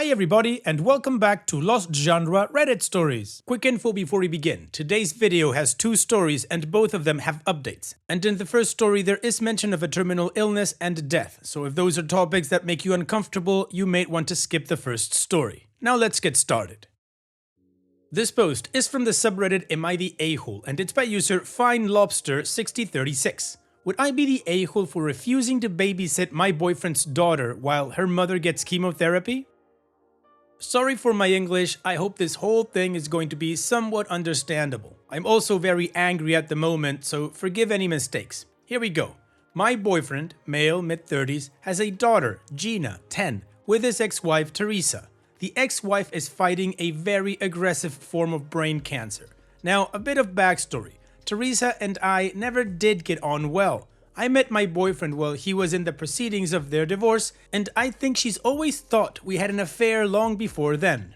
Hi everybody and welcome back to Lost Genre Reddit Stories. Quick info before we begin. Today's video has two stories and both of them have updates. And in the first story there is mention of a terminal illness and death, so if those are topics that make you uncomfortable, you may want to skip the first story. Now let's get started. This post is from the subreddit Am I the A-hole and it's by user FineLobster6036. Would I be the a-hole for refusing to babysit my boyfriend's daughter while her mother gets chemotherapy? Sorry for my English, I hope this whole thing is going to be somewhat understandable. I'm also very angry at the moment, so forgive any mistakes. Here we go. My boyfriend, male, mid-30s, has a daughter, Gina, 10, with his ex-wife, Teresa. The ex-wife is fighting a very aggressive form of brain cancer. Now, a bit of backstory. Teresa and I never did get on well. I met my boyfriend while he was in the proceedings of their divorce, and I think she's always thought we had an affair long before then.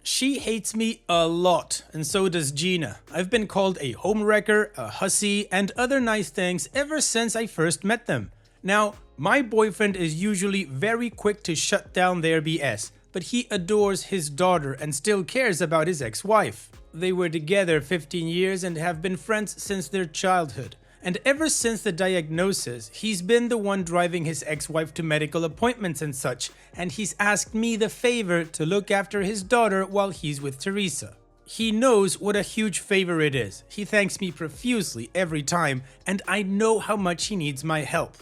She hates me a lot, and so does Gina. I've been called a homewrecker, a hussy, and other nice things ever since I first met them. Now, my boyfriend is usually very quick to shut down their BS, but he adores his daughter and still cares about his ex-wife. They were together 15 years and have been friends since their childhood. And ever since the diagnosis, he's been the one driving his ex-wife to medical appointments and such, and he's asked me the favor to look after his daughter while he's with Teresa. He knows what a huge favor it is. He thanks me profusely every time, and I know how much he needs my help.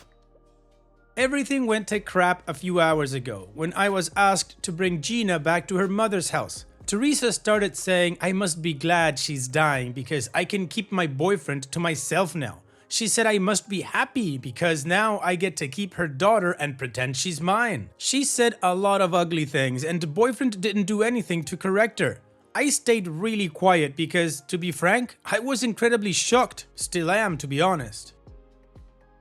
Everything went to crap a few hours ago, when I was asked to bring Gina back to her mother's house. Teresa started saying I must be glad she's dying because I can keep my boyfriend to myself now. She said I must be happy because now I get to keep her daughter and pretend she's mine. She said a lot of ugly things and the boyfriend didn't do anything to correct her. I stayed really quiet because, to be frank, I was incredibly shocked. Still am, to be honest.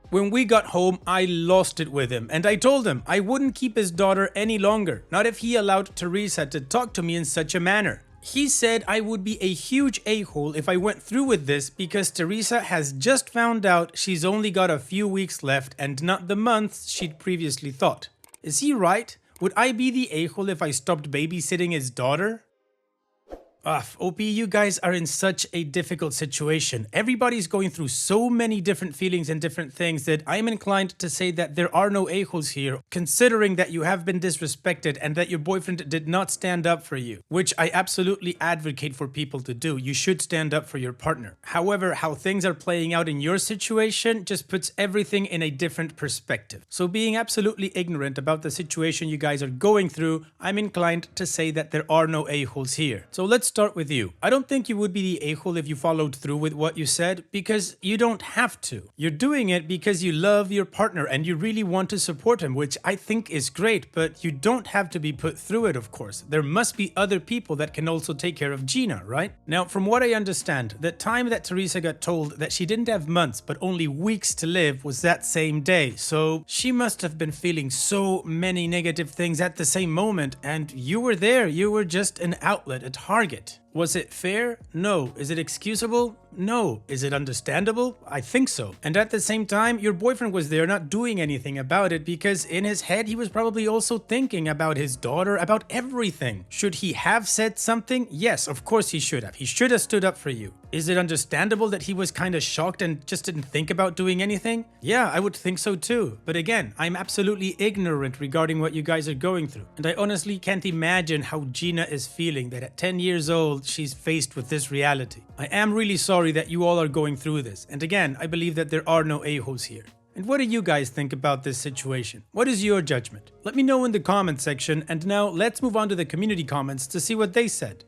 When we got home, I lost it with him and I told him I wouldn't keep his daughter any longer, not if he allowed Teresa to talk to me in such a manner. He said I would be a huge a-hole if I went through with this because Teresa has just found out she's only got a few weeks left and not the months she'd previously thought. Is he right? Would I be the a-hole if I stopped babysitting his daughter? OP, you guys are in such a difficult situation. Everybody's going through so many different feelings and different things that I'm inclined to say that there are no a-holes here, considering that you have been disrespected and that your boyfriend did not stand up for you, which I absolutely advocate for people to do. You should stand up for your partner. However, how things are playing out in your situation just puts everything in a different perspective. So being absolutely ignorant about the situation you guys are going through, I'm inclined to say that there are no a-holes here. So let's start with you. I don't think you would be the a-hole if you followed through with what you said, because you don't have to. You're doing it because you love your partner and you really want to support him, which I think is great, but you don't have to be put through it, of course. There must be other people that can also take care of Gina, right? Now, from what I understand, the time that Teresa got told that she didn't have months but only weeks to live was that same day, so she must have been feeling so many negative things at the same moment, and you were there. You were just an outlet, a target. Was it fair? No. Is it excusable? No. Is it understandable? I think so. And at the same time, your boyfriend was there not doing anything about it because in his head he was probably also thinking about his daughter, about everything. Should he have said something? Yes, of course he should have. He should have stood up for you. Is it understandable that he was kind of shocked and just didn't think about doing anything? Yeah, I would think so too. But again, I'm absolutely ignorant regarding what you guys are going through. And I honestly can't imagine how Gina is feeling that at 10 years old, she's faced with this reality. I am really sorry that you all are going through this. And again, I believe that there are no a-holes here. And what do you guys think about this situation? What is your judgment? Let me know in the comment section. And now let's move on to the community comments to see what they said.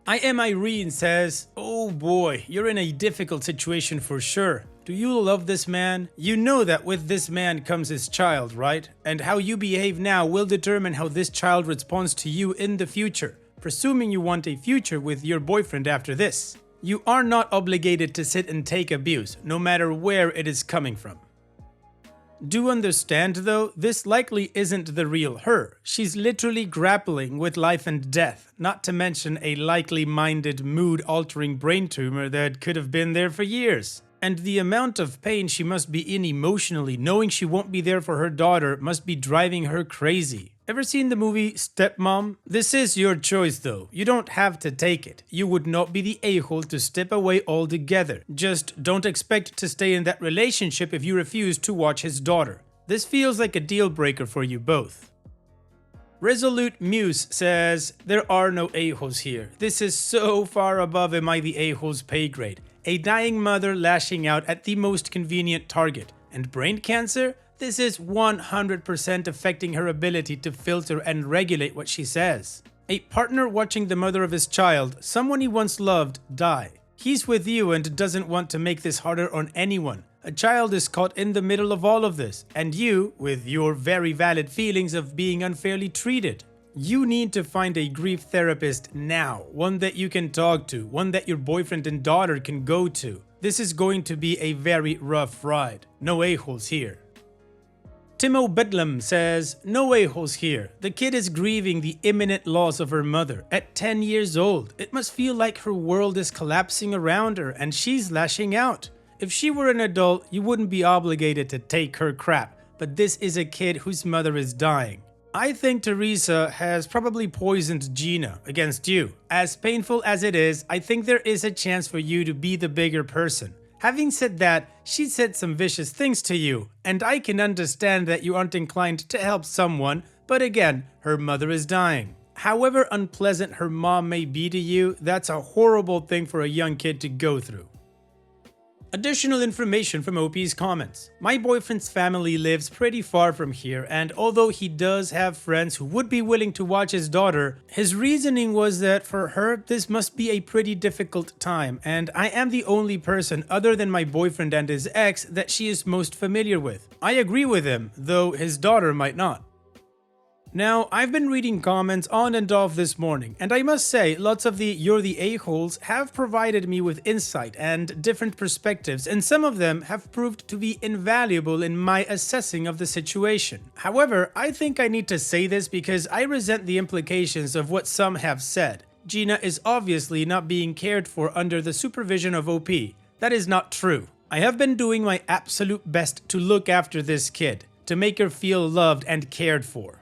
I Am Irene says, oh boy, you're in a difficult situation for sure. Do you love this man? You know that with this man comes his child, right? And how you behave now will determine how this child responds to you in the future, presuming you want a future with your boyfriend after this. You are not obligated to sit and take abuse, no matter where it is coming from. Do understand though, this likely isn't the real her. She's literally grappling with life and death, not to mention a likely minded, mood-altering brain tumor that could have been there for years. And the amount of pain she must be in emotionally, knowing she won't be there for her daughter, must be driving her crazy. Ever seen the movie Stepmom? This is your choice though. You don't have to take it. You would not be the a-hole to step away altogether. Just don't expect to stay in that relationship if you refuse to watch his daughter. This feels like a deal breaker for you both. Resolute Muse says, there are no a-holes here. This is so far above am I the a-hole's pay grade. A dying mother lashing out at the most convenient target. And brain cancer? This is 100% affecting her ability to filter and regulate what she says. A partner watching the mother of his child, someone he once loved, die. He's with you and doesn't want to make this harder on anyone. A child is caught in the middle of all of this, and you, with your very valid feelings of being unfairly treated. You need to find a grief therapist now, one that you can talk to, one that your boyfriend and daughter can go to. This is going to be a very rough ride. No a-holes here. Timo Bedlam says, no a-holes here. The kid is grieving the imminent loss of her mother. At 10 years old, it must feel like her world is collapsing around her and she's lashing out. If she were an adult, you wouldn't be obligated to take her crap, but this is a kid whose mother is dying. I think Teresa has probably poisoned Gina against you. As painful as it is, I think there is a chance for you to be the bigger person. Having said that, she said some vicious things to you, and I can understand that you aren't inclined to help someone, but again, her mother is dying. However unpleasant her mom may be to you, that's a horrible thing for a young kid to go through. Additional information from OP's comments. My boyfriend's family lives pretty far from here, and although he does have friends who would be willing to watch his daughter, his reasoning was that for her this must be a pretty difficult time, and I am the only person other than my boyfriend and his ex that she is most familiar with. I agree with him, though his daughter might not. Now, I've been reading comments on and off this morning, and I must say, lots of the "you're the a-holes" have provided me with insight and different perspectives, and some of them have proved to be invaluable in my assessing of the situation. However, I think I need to say this because I resent the implications of what some have said. Gina is obviously not being cared for under the supervision of OP. That is not true. I have been doing my absolute best to look after this kid, to make her feel loved and cared for.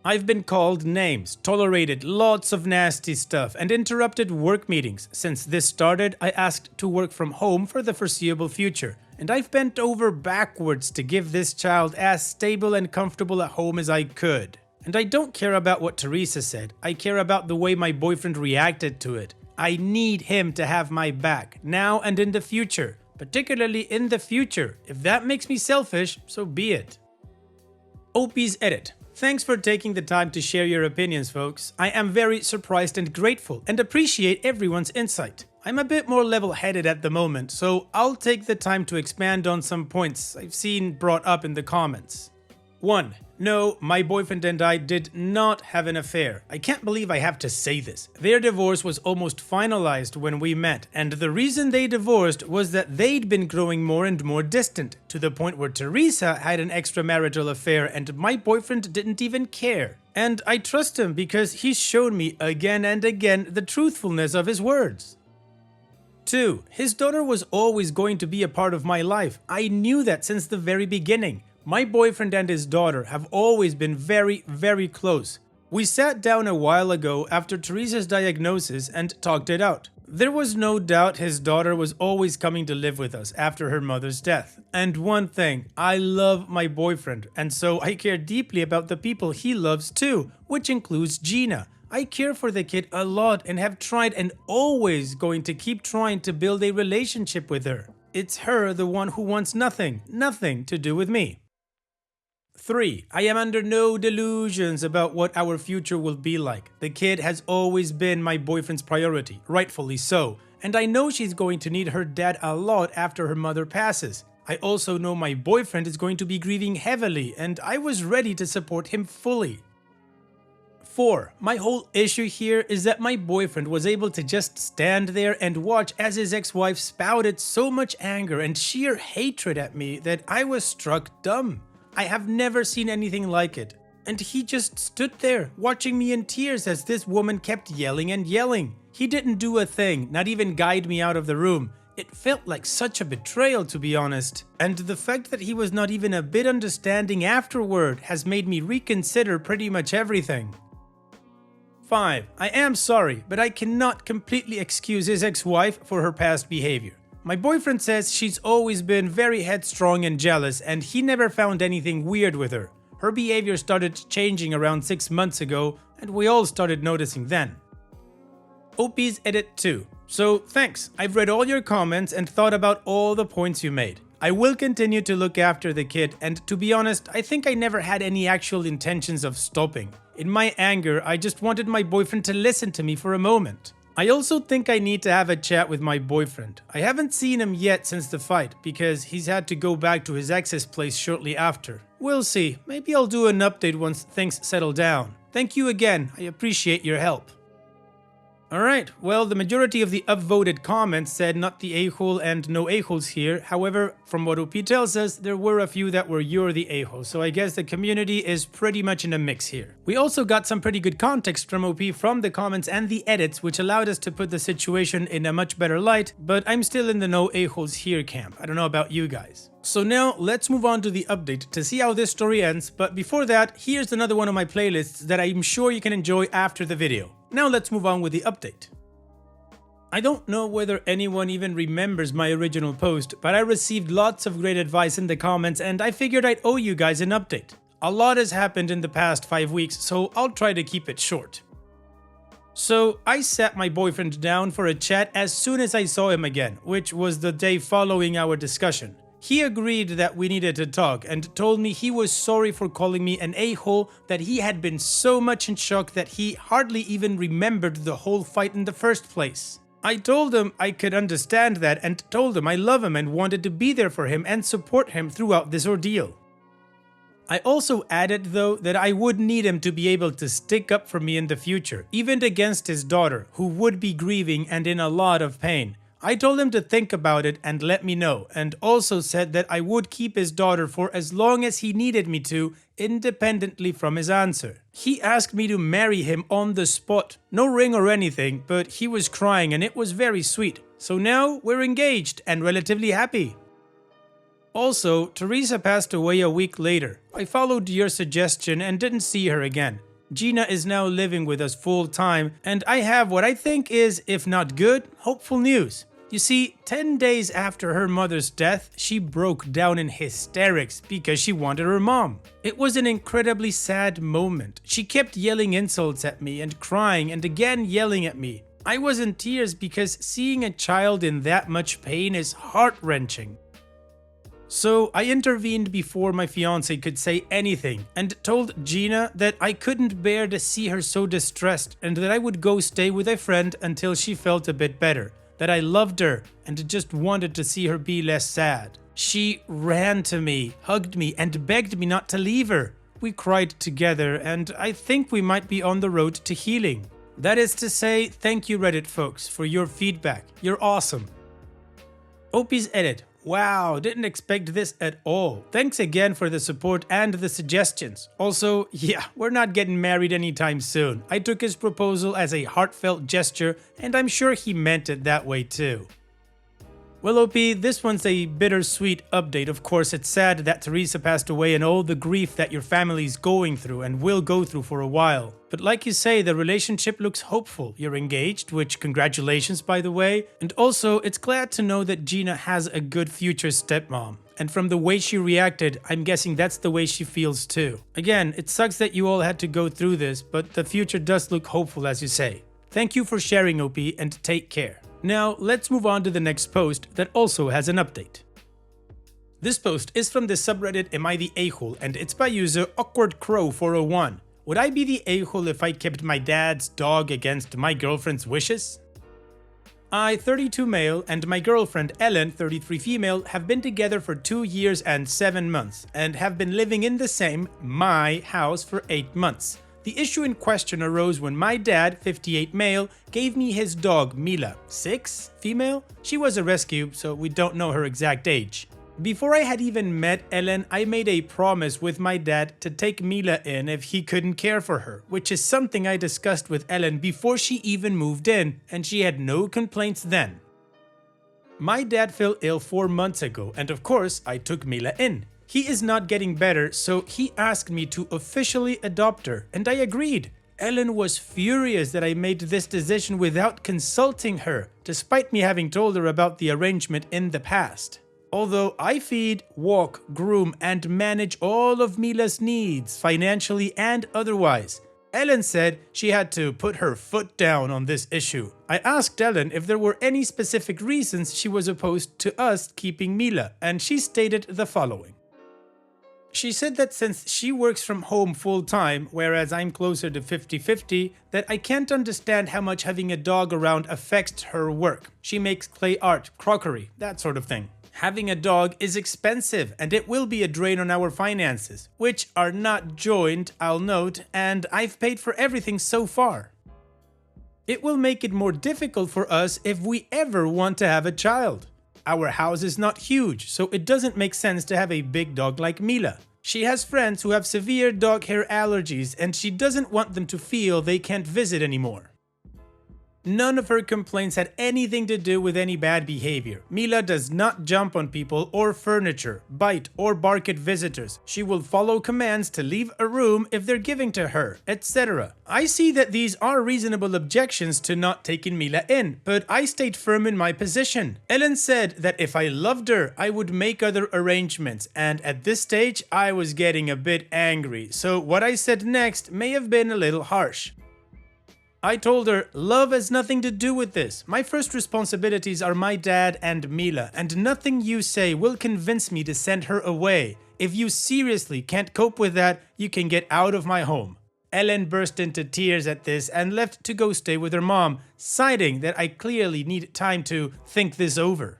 I've been called names, tolerated lots of nasty stuff, and interrupted work meetings. Since this started, I asked to work from home for the foreseeable future, and I've bent over backwards to give this child as stable and comfortable a home as I could. And I don't care about what Teresa said, I care about the way my boyfriend reacted to it. I need him to have my back, now and in the future, particularly in the future. If that makes me selfish, so be it. OP's edit. Thanks for taking the time to share your opinions, folks. I am very surprised and grateful and appreciate everyone's insight. I'm a bit more level-headed at the moment, so I'll take the time to expand on some points I've seen brought up in the comments. 1. No, my boyfriend and I did not have an affair. I can't believe I have to say this. Their divorce was almost finalized when we met, and the reason they divorced was that they'd been growing more and more distant, to the point where Teresa had an extramarital affair and my boyfriend didn't even care. And I trust him because he's shown me again and again the truthfulness of his words. 2. His daughter was always going to be a part of my life. I knew that since the very beginning. My boyfriend and his daughter have always been very, very close. We sat down a while ago after Teresa's diagnosis and talked it out. There was no doubt his daughter was always coming to live with us after her mother's death. And one thing, I love my boyfriend, and so I care deeply about the people he loves too, which includes Gina. I care for the kid a lot and have tried and always going to keep trying to build a relationship with her. It's her the one who wants nothing to do with me. 3. I am under no delusions about what our future will be like. The kid has always been my boyfriend's priority, rightfully so, and I know she's going to need her dad a lot after her mother passes. I also know my boyfriend is going to be grieving heavily, and I was ready to support him fully. 4. My whole issue here is that my boyfriend was able to just stand there and watch as his ex-wife spouted so much anger and sheer hatred at me that I was struck dumb. I have never seen anything like it. And he just stood there, watching me in tears as this woman kept yelling and yelling. He didn't do a thing, not even guide me out of the room. It felt like such a betrayal, to be honest. And the fact that he was not even a bit understanding afterward has made me reconsider pretty much everything. 5. I am sorry, but I cannot completely excuse his ex-wife for her past behavior. My boyfriend says she's always been very headstrong and jealous, and he never found anything weird with her. Her behavior started changing around 6 months ago, and we all started noticing then. OP's edit 2. So thanks, I've read all your comments and thought about all the points you made. I will continue to look after the kid, and to be honest, I think I never had any actual intentions of stopping. In my anger, I just wanted my boyfriend to listen to me for a moment. I also think I need to have a chat with my boyfriend. I haven't seen him yet since the fight, because he's had to go back to his ex's place shortly after. We'll see, maybe I'll do an update once things settle down. Thank you again, I appreciate your help. Alright, well, the majority of the upvoted comments said not the a-hole and no a-holes here. However, from what OP tells us, there were a few that were you're the a-hole, so I guess the community is pretty much in a mix here. We also got some pretty good context from OP from the comments and the edits, which allowed us to put the situation in a much better light, but I'm still in the no a-holes here camp. I don't know about you guys. So now, let's move on to the update to see how this story ends, but before that, here's another one of my playlists that I'm sure you can enjoy after the video. Now let's move on with the update. I don't know whether anyone even remembers my original post, but I received lots of great advice in the comments and I figured I'd owe you guys an update. A lot has happened in the past 5 weeks, so I'll try to keep it short. So I sat my boyfriend down for a chat as soon as I saw him again, which was the day following our discussion. He agreed that we needed to talk and told me he was sorry for calling me an a-hole, that he had been so much in shock that he hardly even remembered the whole fight in the first place. I told him I could understand that and told him I love him and wanted to be there for him and support him throughout this ordeal. I also added though that I would need him to be able to stick up for me in the future, even against his daughter, who would be grieving and in a lot of pain. I told him to think about it and let me know, and also said that I would keep his daughter for as long as he needed me to, independently from his answer. He asked me to marry him on the spot. No ring or anything, but he was crying and it was very sweet. So now we're engaged and relatively happy. Also, Teresa passed away a week later. I followed your suggestion and didn't see her again. Gina is now living with us full time, and I have what I think is, if not good, hopeful news. You see, 10 days after her mother's death, she broke down in hysterics because she wanted her mom. It was an incredibly sad moment. She kept yelling insults at me and crying and again yelling at me. I was in tears because seeing a child in that much pain is heart-wrenching. So I intervened before my fiance could say anything and told Gina that I couldn't bear to see her so distressed and that I would go stay with a friend until she felt a bit better, that I loved her and just wanted to see her be less sad. She ran to me, hugged me and begged me not to leave her. We cried together and I think we might be on the road to healing. That is to say, thank you Reddit folks for your feedback. You're awesome. OP's edit. Wow, didn't expect this at all. Thanks again for the support and the suggestions. Also, yeah, we're not getting married anytime soon. I took his proposal as a heartfelt gesture, and I'm sure he meant it that way too. Well, OP, this one's a bittersweet update. Of course, it's sad that Teresa passed away and all the grief that your family's going through and will go through for a while. But like you say, the relationship looks hopeful. You're engaged, which congratulations by the way. And also, it's glad to know that Gina has a good future stepmom. And from the way she reacted, I'm guessing that's the way she feels too. Again, it sucks that you all had to go through this, but the future does look hopeful as you say. Thank you for sharing, OP, and take care. Now, let's move on to the next post that also has an update. This post is from the subreddit Am I the A-hole, and it's by user AwkwardCrow401. Would I be the a-hole if I kept my dad's dog against my girlfriend's wishes? I, 32 male, and my girlfriend Ellen, 33 female, have been together for 2 years and 7 months, and have been living in the same, my house for 8 months. The issue in question arose when my dad, 58 male, gave me his dog Mila, 6 female. She was a rescue, so we don't know her exact age. Before I had even met Ellen, I made a promise with my dad to take Mila in if he couldn't care for her, which is something I discussed with Ellen before she even moved in, and she had no complaints then. My dad fell ill 4 months ago, and of course, I took Mila in. He is not getting better, so he asked me to officially adopt her, and I agreed. Ellen was furious that I made this decision without consulting her, despite me having told her about the arrangement in the past. Although I feed, walk, groom, and manage all of Mila's needs, financially and otherwise, Ellen said she had to put her foot down on this issue. I asked Ellen if there were any specific reasons she was opposed to us keeping Mila, and she stated the following. She said that since she works from home full-time, whereas I'm closer to 50-50, that I can't understand how much having a dog around affects her work. She makes clay art, crockery, that sort of thing. Having a dog is expensive, and it will be a drain on our finances, which are not joint, I'll note, and I've paid for everything so far. It will make it more difficult for us if we ever want to have a child. Our house is not huge, so it doesn't make sense to have a big dog like Mila. She has friends who have severe dog hair allergies, and she doesn't want them to feel they can't visit anymore. None of her complaints had anything to do with any bad behavior. Mila does not jump on people or furniture, bite or bark at visitors. She will follow commands to leave a room if they're giving to her, etc. I see that these are reasonable objections to not taking Mila in, but I stayed firm in my position. Ellen said that if I loved her, I would make other arrangements, and at this stage, I was getting a bit angry, so what I said next may have been a little harsh. I told her, love has nothing to do with this. My first responsibilities are my dad and Mila, and nothing you say will convince me to send her away. If you seriously can't cope with that, you can get out of my home. Ellen burst into tears at this and left to go stay with her mom, citing that I clearly need time to think this over.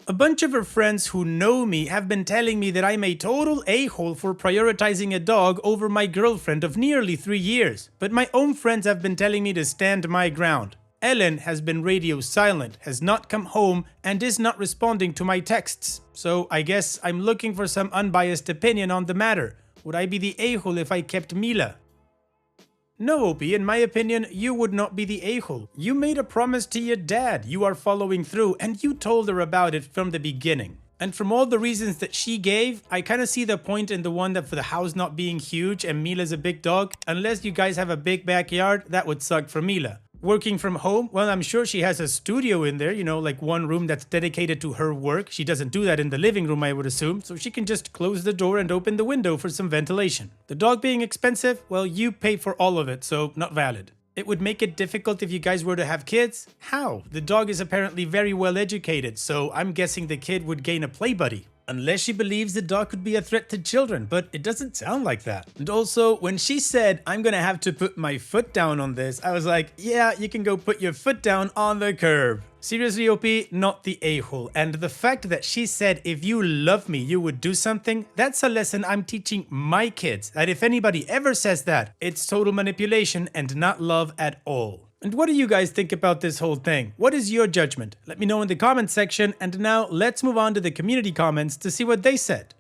A bunch of her friends who know me have been telling me that I'm a total a-hole for prioritizing a dog over my girlfriend of nearly 3 years, but my own friends have been telling me to stand my ground. Ellen has been radio silent, has not come home, and is not responding to my texts, so I guess I'm looking for some unbiased opinion on the matter. Would I be the a-hole if I kept Mila? No, Opie, in my opinion, you would not be the a-hole. You made a promise to your dad, you are following through, and you told her about it from the beginning. And from all the reasons that she gave, I kind of see the point in the one that for the house not being huge and Mila's a big dog. Unless you guys have a big backyard, that would suck for Mila. Working from home, well, I'm sure she has a studio in there, like one room that's dedicated to her work. She doesn't do that in the living room, I would assume, so she can just close the door and open the window for some ventilation. The dog being expensive, well, you pay for all of it, so not valid. It would make it difficult if you guys were to have kids? How? The dog is apparently very well educated, so I'm guessing the kid would gain a play buddy. Unless she believes the dog could be a threat to children, but it doesn't sound like that. And also, when she said, I'm gonna have to put my foot down on this, I was like, yeah, you can go put your foot down on the curb. Seriously, OP, not the a-hole. And the fact that she said, if you love me, you would do something, that's a lesson I'm teaching my kids. That if anybody ever says that, it's total manipulation and not love at all. And what do you guys think about this whole thing? What is your judgment? Let me know in the comment section, and now let's move on to the community comments to see what they said.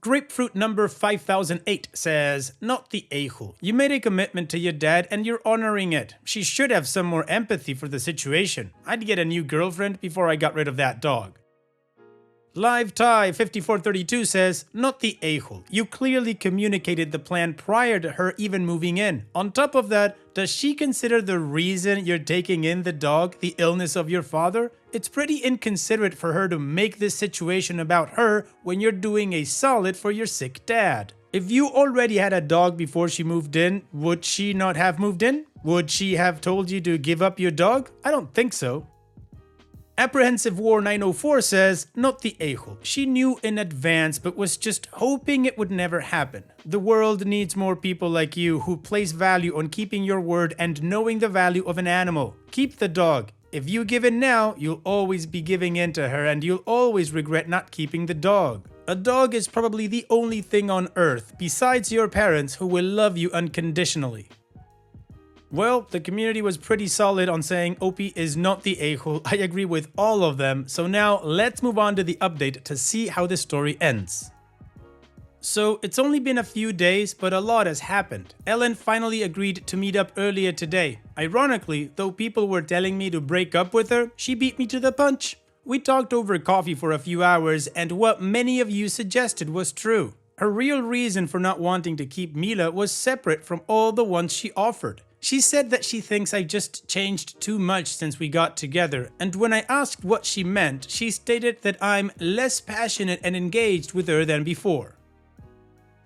Grapefruit number 5008 says, not the a-hole. You made a commitment to your dad and you're honoring it. She should have some more empathy for the situation. I'd get a new girlfriend before I got rid of that dog. Live Tie 5432 says, not the a-hole. You clearly communicated the plan prior to her even moving in. On top of that, does she consider the reason you're taking in the dog the illness of your father? It's pretty inconsiderate for her to make this situation about her when you're doing a solid for your sick dad. If you already had a dog before she moved in, would she not have moved in? Would she have told you to give up your dog? I don't think so. Apprehensive War 904 says, not the a-hole. She knew in advance but was just hoping it would never happen. The world needs more people like you who place value on keeping your word and knowing the value of an animal. Keep the dog. If you give in now, you'll always be giving in to her and you'll always regret not keeping the dog. A dog is probably the only thing on earth, besides your parents, who will love you unconditionally. Well, the community was pretty solid on saying Opie is not the a-hole. I agree with all of them. So now let's move on to the update to see how the story ends. So it's only been a few days, but a lot has happened. Ellen finally agreed to meet up earlier today. Ironically, though people were telling me to break up with her, she beat me to the punch. We talked over coffee for a few hours, and what many of you suggested was true. Her real reason for not wanting to keep Mila was separate from all the ones she offered. She said that she thinks I just changed too much since we got together, and when I asked what she meant, she stated that I'm less passionate and engaged with her than before.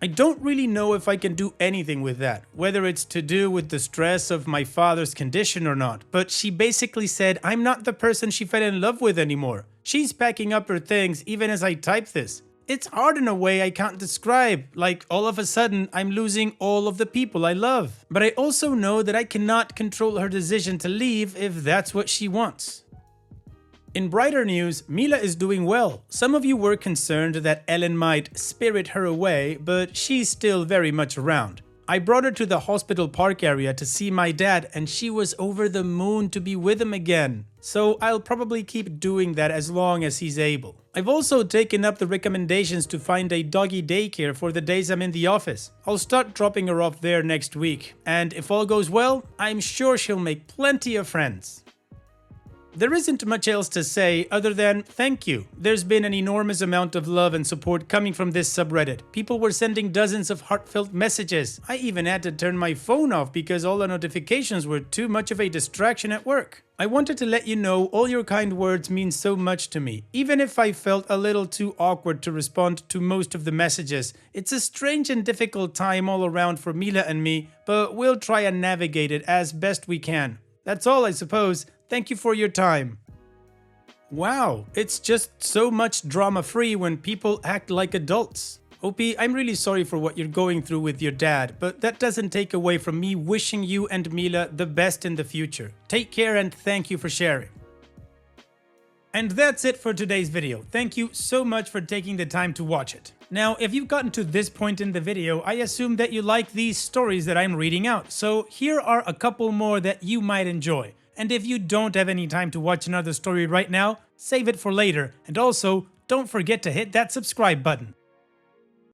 I don't really know if I can do anything with that, whether it's to do with the stress of my father's condition or not, but she basically said I'm not the person she fell in love with anymore. She's packing up her things even as I type this. It's hard in a way I can't describe, like all of a sudden I'm losing all of the people I love. But I also know that I cannot control her decision to leave if that's what she wants. In brighter news, Mila is doing well. Some of you were concerned that Ellen might spirit her away, but she's still very much around. I brought her to the hospital park area to see my dad, and she was over the moon to be with him again. So I'll probably keep doing that as long as he's able. I've also taken up the recommendations to find a doggy daycare for the days I'm in the office. I'll start dropping her off there next week, and if all goes well, I'm sure she'll make plenty of friends. There isn't much else to say other than thank you. There's been an enormous amount of love and support coming from this subreddit. People were sending dozens of heartfelt messages. I even had to turn my phone off because all the notifications were too much of a distraction at work. I wanted to let you know all your kind words mean so much to me. Even if I felt a little too awkward to respond to most of the messages, it's a strange and difficult time all around for Mila and me, but we'll try and navigate it as best we can. That's all, I suppose. Thank you for your time. Wow, it's just so much drama-free when people act like adults. OP, I'm really sorry for what you're going through with your dad, but that doesn't take away from me wishing you and Mila the best in the future. Take care and thank you for sharing. And that's it for today's video. Thank you so much for taking the time to watch it. Now, if you've gotten to this point in the video, I assume that you like these stories that I'm reading out, so here are a couple more that you might enjoy. And if you don't have any time to watch another story right now, save it for later, and also don't forget to hit that subscribe button.